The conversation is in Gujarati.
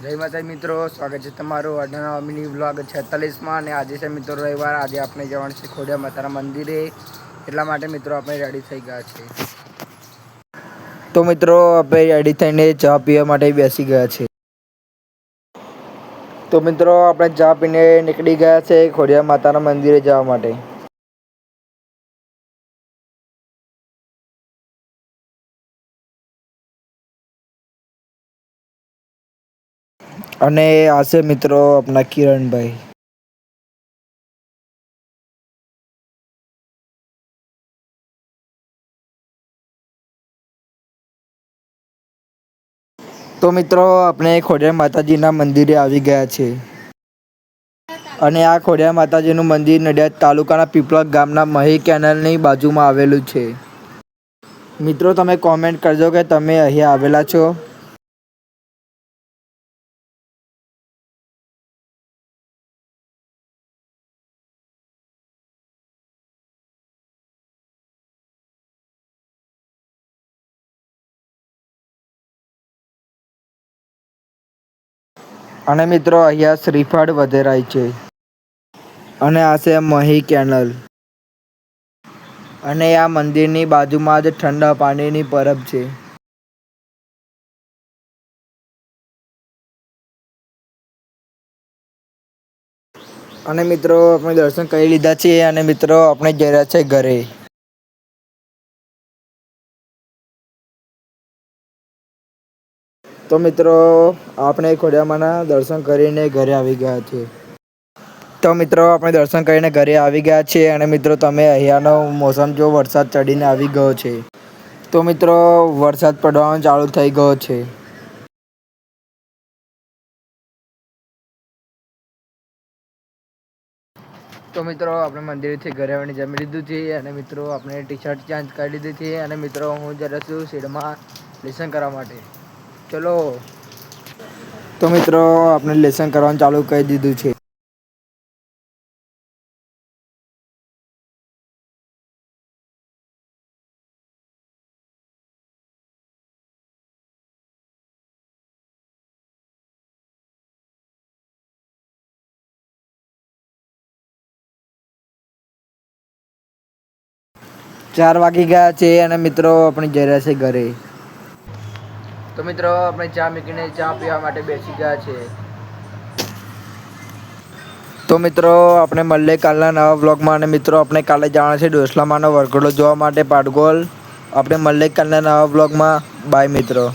જય માતા મિત્રો, સ્વાગત છે તમારું આજના મિની વ્લોગ 46માં અને આજે છે મિત્રો રવિવાર. આજે આપણે જવાનું છે ખોડિયાર માતાના મંદિરે, એટલા માટે મિત્રો આપણે રેડી થઈ ગયા છે. તો મિત્રો આપણે રેડી થઈને ચા પીવા માટે બેસી ગયા છે. તો મિત્રો આપણે ચા પીને નીકળી ગયા છે ખોડિયાર માતાના મંદિરે જવા માટે. અને આ છે મિત્રો આપણા કિરણભાઈ. તો મિત્રો આપણે ખોડિયાર માતાજીના મંદિરે આવી ગયા છે. અને આ ખોડિયાર માતાજીનું મંદિર નડિયાદ તાલુકાના પીપળગ ગામના મહી કેનાલની બાજુમાં આવેલું છે. મિત્રો તમે કોમેન્ટ કરજો કે તમે અહીંયા આવેલા છો. અને મિત્રો અહીંયા શ્રીફળ વધેરાય છે. અને આ છે મહી કેનલ. અને આ મંદિરની બાજુમાં જ ઠંડા પાણીની પરબ છે. અને મિત્રો આપણે દર્શન કરી લીધા છે અને મિત્રો આપણે જઈ રહ્યા છે ઘરે. તો મિત્રો આપણે ખોડિયારમાંના દર્શન કરીને ઘરે આવી ગયા છે. તો મિત્રો આપણે દર્શન કરીને ઘરે આવી ગયા છીએ અને મિત્રો તમે અહીંયાનો મોસમ જો વરસાદ ચડીને આવી ગયો છે. તો મિત્રો વરસાદ પડવાનો ચાલુ થઈ ગયો છે. તો મિત્રો આપણે મંદિરેથી ઘરે આવીને જમી લીધું છે અને મિત્રો આપણે ટી શર્ટ ચેન્જ કરી લીધી છે અને મિત્રો હું જરા છું શેડમાં લેસન કરવા માટે. ચલો. તો મિત્રો આપણે લેસન કરવાનું ચાલુ કરી દીધું છે. ચાર વાગી ગયા છે અને મિત્રો આપણે જઈ રહ્યા છે ઘરે. તો મિત્રો આપણે ચા મૂકીને ચા પીવા માટે બેસી ગયા છે. તો મિત્રો આપણે મળીએ કાલના નવા વ્લોગમાં. અને મિત્રો આપણે કાલે જવાના છે ડોસલામાનો વરઘોડો જોવા માટે પાટગોલ. આપણે મળીએ કાલના નવા વ્લોગમાં. બાય મિત્રો.